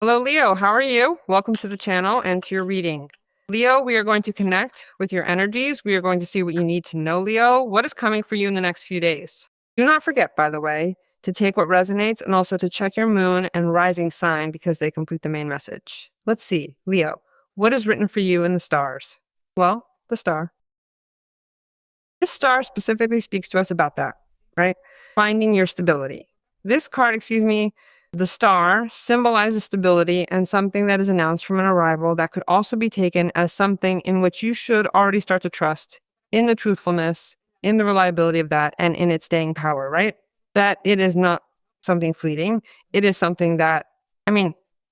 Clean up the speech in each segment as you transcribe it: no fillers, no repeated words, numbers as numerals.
Hello, Leo. How are you? Welcome to the channel and to your reading. Leo, we are going to connect with your energies. We are going to see what you need to know, Leo. What is coming for you in the next few days? Do not forget, by the way, to take what resonates and also to check your moon and rising sign because they complete the main message. Let's see, Leo, what is written for you in the stars? Well, the star. This star specifically speaks to us about that, right? Finding your stability. This card, the star symbolizes stability and something that is announced from an arrival that could also be taken as something in which you should already start to trust in the truthfulness, in the reliability of that, and in its staying power, right? That it is not something fleeting. It is something that,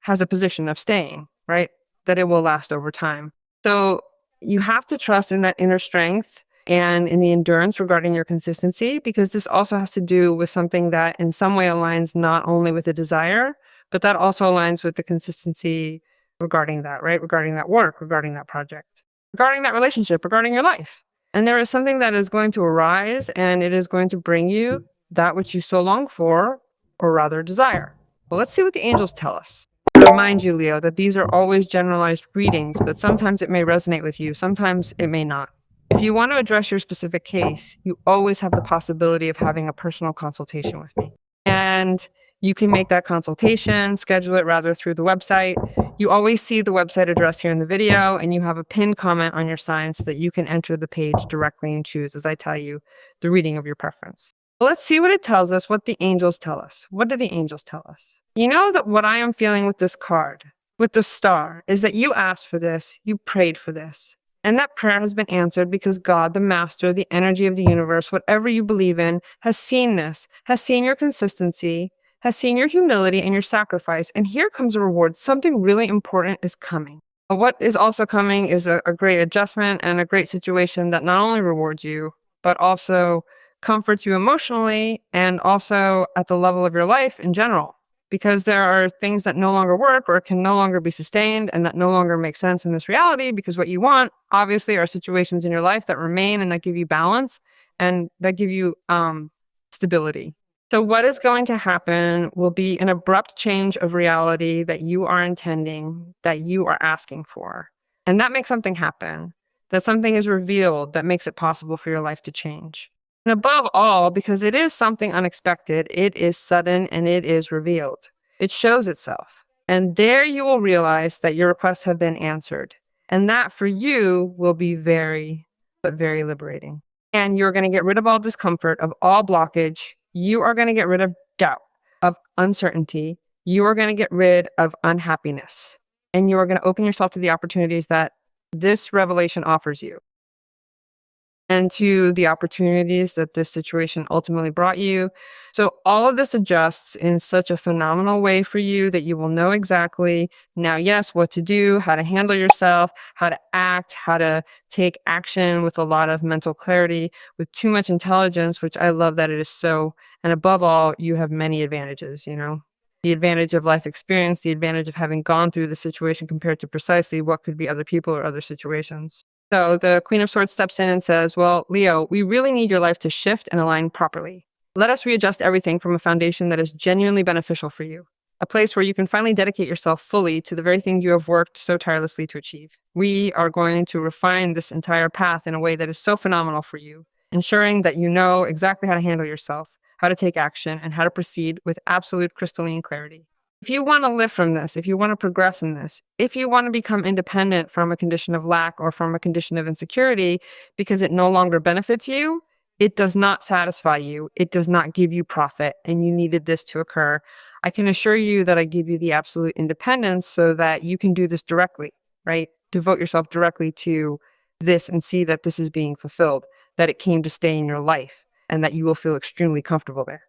has a position of staying, right? That it will last over time. So you have to trust in that inner strength and in the endurance regarding your consistency, because this also has to do with something that in some way aligns not only with the desire, but that also aligns with the consistency regarding that, right? Regarding that work, regarding that project, regarding that relationship, regarding your life. And there is something that is going to arise and it is going to bring you that which you so long for, or rather desire. Well, let's see what the angels tell us. I remind you, Leo, that these are always generalized readings, but sometimes it may resonate with you, sometimes it may not. If you want to address your specific case, you always have the possibility of having a personal consultation with me. And you can make that consultation, schedule it rather through the website. You always see the website address here in the video, and you have a pinned comment on your sign so that you can enter the page directly and choose, as I tell you, the reading of your preference. Well, let's see what it tells us, what the angels tell us. What do the angels tell us? You know that what I am feeling with this card, with the star, is that you asked for this, you prayed for this. And that prayer has been answered because God, the master, the energy of the universe, whatever you believe in, has seen this, has seen your consistency, has seen your humility and your sacrifice. And here comes a reward. Something really important is coming. What is also coming is a great adjustment and a great situation that not only rewards you, but also comforts you emotionally and also at the level of your life in general. Because there are things that no longer work or can no longer be sustained and that no longer make sense in this reality, because what you want, obviously, are situations in your life that remain and that give you balance and that give you stability. So what is going to happen will be an abrupt change of reality that you are intending, that you are asking for. And that makes something happen, that something is revealed that makes it possible for your life to change. And above all, because it is something unexpected, it is sudden and it is revealed. It shows itself. And there you will realize that your requests have been answered. And that for you will be very, but very liberating. And you're going to get rid of all discomfort, of all blockage. You are going to get rid of doubt, of uncertainty. You are going to get rid of unhappiness. And you are going to open yourself to the opportunities that this revelation offers you, and to the opportunities that this situation ultimately brought you. So all of this adjusts in such a phenomenal way for you that you will know exactly now, yes, what to do, how to handle yourself, how to act, how to take action with a lot of mental clarity, with too much intelligence, which I love that it is so. And above all, you have many advantages, the advantage of life experience, the advantage of having gone through the situation compared to precisely what could be other people or other situations. So the Queen of Swords steps in and says, well, Leo, we really need your life to shift and align properly. Let us readjust everything from a foundation that is genuinely beneficial for you, a place where you can finally dedicate yourself fully to the very things you have worked so tirelessly to achieve. We are going to refine this entire path in a way that is so phenomenal for you, ensuring that you know exactly how to handle yourself, how to take action, and how to proceed with absolute crystalline clarity. If you want to live from this, if you want to progress in this, if you want to become independent from a condition of lack or from a condition of insecurity because it no longer benefits you, it does not satisfy you, it does not give you profit, and you needed this to occur, I can assure you that I give you the absolute independence so that you can do this directly, right? Devote yourself directly to this and see that this is being fulfilled, that it came to stay in your life, and that you will feel extremely comfortable there.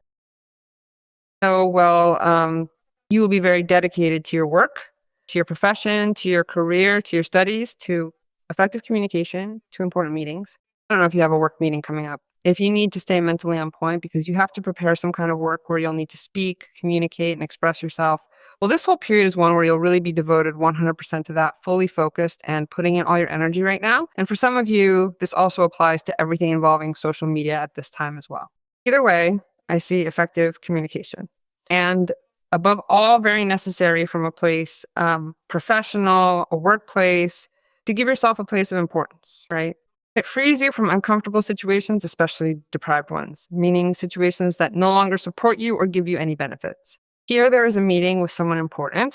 So, you will be very dedicated to your work, to your profession, to your career, to your studies, to effective communication, to important meetings. I don't know if you have a work meeting coming up. If you need to stay mentally on point because you have to prepare some kind of work where you'll need to speak, communicate, and express yourself, well, this whole period is one where you'll really be devoted 100% to that, fully focused and putting in all your energy right now. And for some of you, this also applies to everything involving social media at this time as well. Either way, I see effective communication. And above all, very necessary from a place, professional, a workplace, to give yourself a place of importance, right? It frees you from uncomfortable situations, especially deprived ones, meaning situations that no longer support you or give you any benefits. Here, there is a meeting with someone important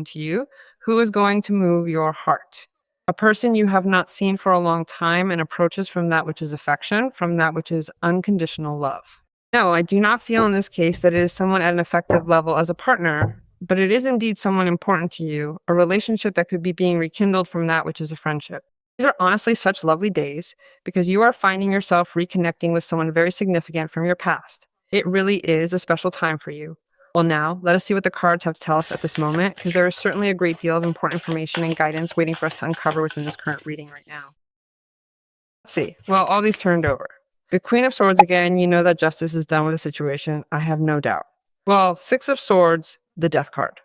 to you, who is going to move your heart. A person you have not seen for a long time and approaches from that which is affection, from that which is unconditional love. No, I do not feel in this case that it is someone at an effective level as a partner, but it is indeed someone important to you, a relationship that could be being rekindled from that which is a friendship. These are honestly such lovely days because you are finding yourself reconnecting with someone very significant from your past. It really is a special time for you. Well, now, let us see what the cards have to tell us at this moment, because there is certainly a great deal of important information and guidance waiting for us to uncover within this current reading right now. Let's see. Well, all these turned over. The Queen of Swords again, you know that justice is done with the situation. I have no doubt. Well, Six of Swords, the Death card.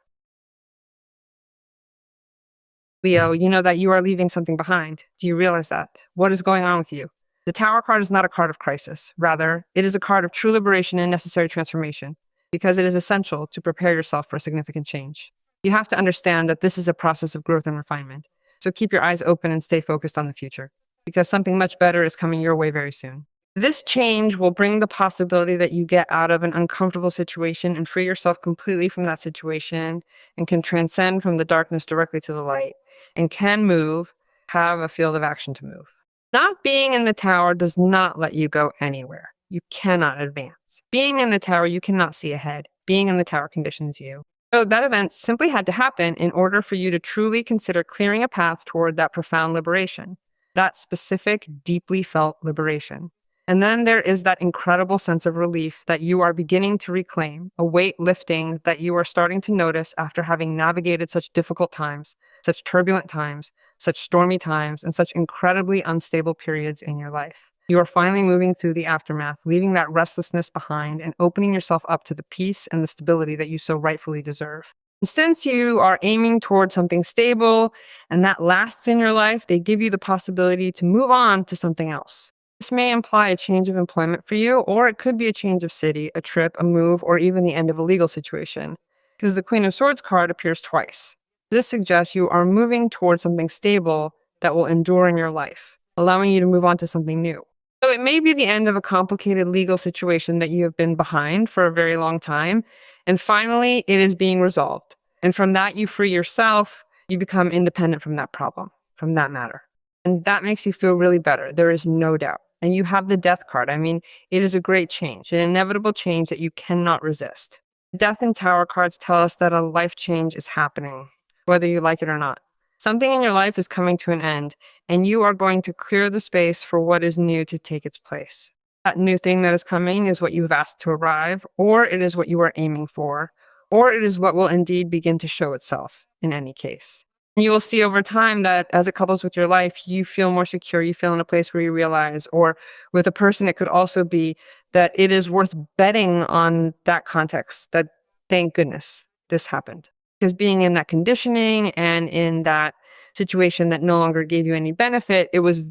Leo, you know that you are leaving something behind. Do you realize that? What is going on with you? The Tower card is not a card of crisis. Rather, it is a card of true liberation and necessary transformation, because it is essential to prepare yourself for significant change. You have to understand that this is a process of growth and refinement. So keep your eyes open and stay focused on the future, because something much better is coming your way very soon. This change will bring the possibility that you get out of an uncomfortable situation and free yourself completely from that situation, and can transcend from the darkness directly to the light, and can move, have a field of action to move. Not being in the tower does not let you go anywhere. You cannot advance. Being in the tower, you cannot see ahead. Being in the tower conditions you. So that event simply had to happen in order for you to truly consider clearing a path toward that profound liberation, that specific, deeply felt liberation. And then there is that incredible sense of relief that you are beginning to reclaim, a weight lifting that you are starting to notice after having navigated such difficult times, such turbulent times, such stormy times, and such incredibly unstable periods in your life. You are finally moving through the aftermath, leaving that restlessness behind and opening yourself up to the peace and the stability that you so rightfully deserve. And since you are aiming towards something stable and that lasts in your life, they give you the possibility to move on to something else. This may imply a change of employment for you, or it could be a change of city, a trip, a move, or even the end of a legal situation, because the Queen of Swords card appears twice. This suggests you are moving towards something stable that will endure in your life, allowing you to move on to something new. So it may be the end of a complicated legal situation that you have been behind for a very long time, and finally it is being resolved. And from that, you free yourself, you become independent from that problem, from that matter. And that makes you feel really better. There is no doubt. And you have the Death card. I mean, it is a great change, an inevitable change that you cannot resist. Death and Tower cards tell us that a life change is happening, whether you like it or not. Something in your life is coming to an end, and you are going to clear the space for what is new to take its place. That new thing that is coming is what you have asked to arrive, or it is what you are aiming for, or it is what will indeed begin to show itself in any case. You will see over time that as it couples with your life, you feel more secure. You feel in a place where you realize, or with a person, it could also be that it is worth betting on that context, that thank goodness this happened. Because being in that conditioning and in that situation that no longer gave you any benefit, it was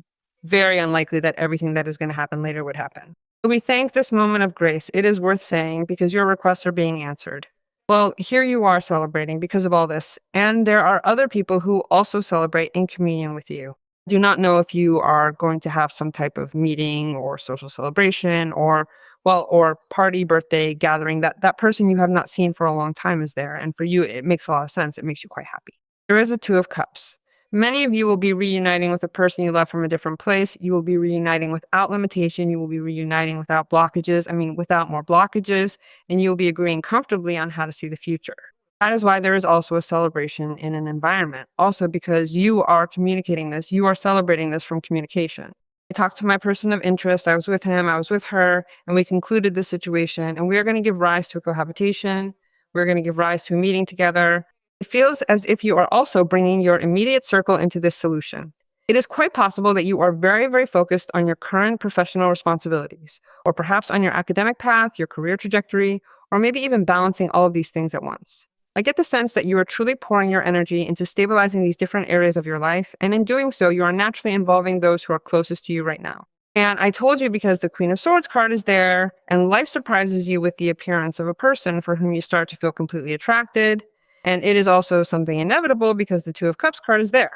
very unlikely that everything that is going to happen later would happen. So we thank this moment of grace. It is worth saying because your requests are being answered. Well, here you are celebrating because of all this, and there are other people who also celebrate in communion with you. Do not know if you are going to have some type of meeting or social celebration or, well, or party, birthday, gathering. That person you have not seen for a long time is there, and for you, it makes a lot of sense. It makes you quite happy. There is a Two of Cups. Many of you will be reuniting with a person you left from a different place. You will be reuniting without limitation. You will be reuniting without blockages. Without more blockages, and you'll be agreeing comfortably on how to see the future. That is why there is also a celebration in an environment. Also because you are communicating this, you are celebrating this from communication. I talked to my person of interest. I was with him, I was with her, and we concluded this situation, and we are going to give rise to a cohabitation. We're going to give rise to a meeting together. It feels as if you are also bringing your immediate circle into this solution. It is quite possible that you are very, very focused on your current professional responsibilities, or perhaps on your academic path, your career trajectory, or maybe even balancing all of these things at once. I get the sense that you are truly pouring your energy into stabilizing these different areas of your life, and in doing so, you are naturally involving those who are closest to you right now. And I told you because the Queen of Swords card is there, and life surprises you with the appearance of a person for whom you start to feel completely attracted. And it is also something inevitable because the Two of Cups card is there.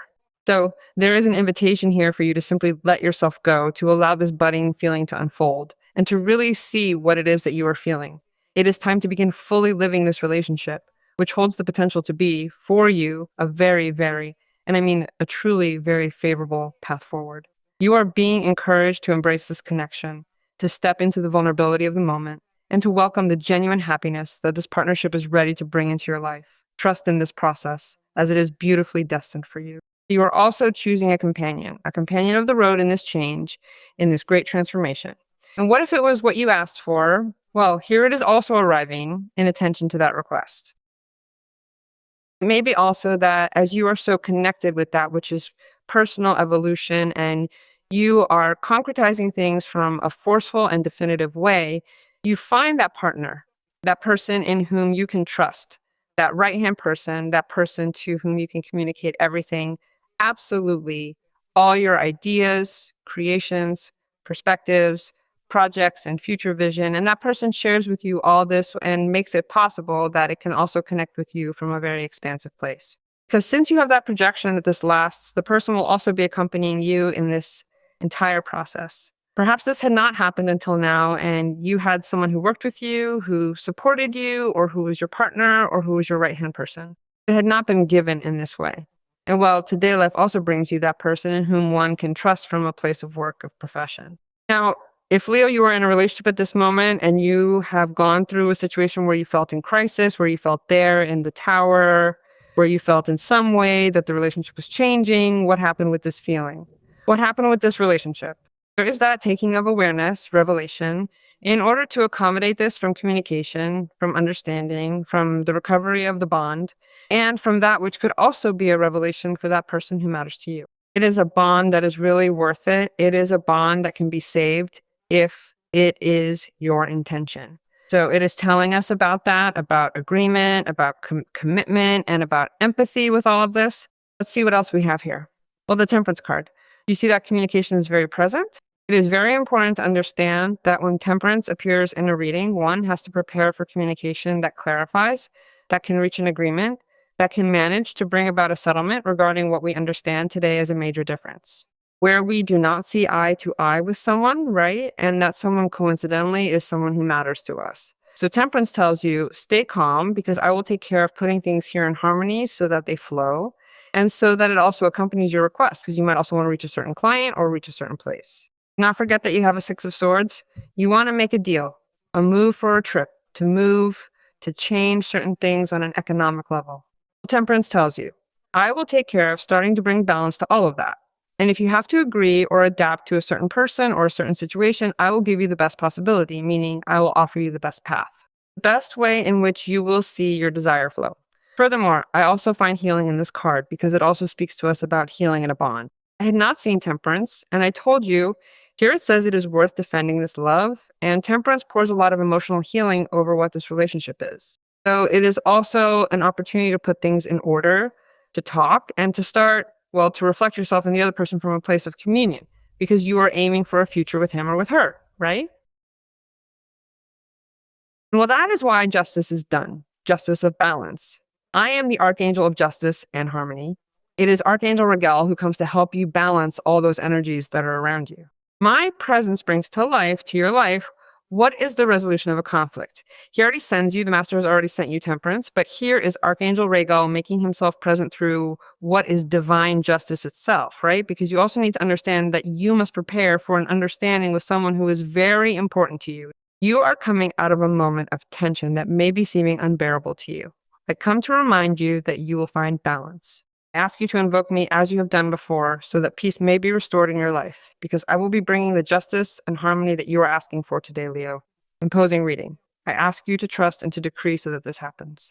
So there is an invitation here for you to simply let yourself go, to allow this budding feeling to unfold, and to really see what it is that you are feeling. It is time to begin fully living this relationship, which holds the potential to be, for you, a very, very, and I mean a truly very favorable path forward. You are being encouraged to embrace this connection, to step into the vulnerability of the moment, and to welcome the genuine happiness that this partnership is ready to bring into your life. Trust in this process, as it is beautifully destined for you. You are also choosing a companion of the road in this change, in this great transformation. And what if it was what you asked for? Well, here it is also arriving in attention to that request. Maybe also that as you are so connected with that, which is personal evolution, and you are concretizing things from a forceful and definitive way, you find that partner, that person in whom you can trust, that right hand person, that person to whom you can communicate everything, absolutely all your ideas, creations, perspectives, projects, and future vision. And that person shares with you all this and makes it possible that it can also connect with you from a very expansive place. Because since you have that projection that this lasts, the person will also be accompanying you in this entire process. Perhaps this had not happened until now, and you had someone who worked with you, who supported you, or who was your partner, or who was your right hand person. It had not been given in this way. And while today life also brings you that person in whom one can trust from a place of work, of profession. Now, if Leo, you are in a relationship at this moment and you have gone through a situation where you felt in crisis, where you felt there in the tower, where you felt in some way that the relationship was changing, what happened with this feeling? What happened with this relationship? There is that taking of awareness, revelation, in order to accommodate this from communication, from understanding, from the recovery of the bond, and from that which could also be a revelation for that person who matters to you. It is a bond that is really worth it. It is a bond that can be saved if it is your intention. So it is telling us about that, about agreement, about commitment, and about empathy with all of this. Let's see what else we have here. Well, the Temperance card. You see that communication is very present. It is very important to understand that when Temperance appears in a reading, one has to prepare for communication that clarifies, that can reach an agreement, that can manage to bring about a settlement regarding what we understand today as a major difference. Where we do not see eye to eye with someone, right? And that someone coincidentally is someone who matters to us. So Temperance tells you, stay calm because I will take care of putting things here in harmony so that they flow and so that it also accompanies your request, because you might also want to reach a certain client or reach a certain place. Not forget that you have a Six of Swords. You want to make a deal, a move for a trip, to move, to change certain things on an economic level. Temperance tells you, I will take care of starting to bring balance to all of that. And if you have to agree or adapt to a certain person or a certain situation, I will give you the best possibility, meaning I will offer you the best path, the best way in which you will see your desire flow. Furthermore, I also find healing in this card because it also speaks to us about healing in a bond. I had not seen Temperance, and I told you, here it says it is worth defending this love, and Temperance pours a lot of emotional healing over what this relationship is. So it is also an opportunity to put things in order, to talk, and to start, well, to reflect yourself in the other person from a place of communion, because you are aiming for a future with him or with her, right? Well, that is why justice is done, justice of balance. I am the archangel of justice and harmony. It is Archangel Rigel who comes to help you balance all those energies that are around you. My presence brings to life, to your life, what is the resolution of a conflict? He already sends you, the master has already sent you Temperance, but here is Archangel Rigel making himself present through what is divine justice itself, right? Because you also need to understand that you must prepare for an understanding with someone who is very important to you. You are coming out of a moment of tension that may be seeming unbearable to you. I come to remind you that you will find balance. I ask you to invoke me as you have done before so that peace may be restored in your life, because I will be bringing the justice and harmony that you are asking for today, Leo. Imposing reading. I ask you to trust and to decree so that this happens.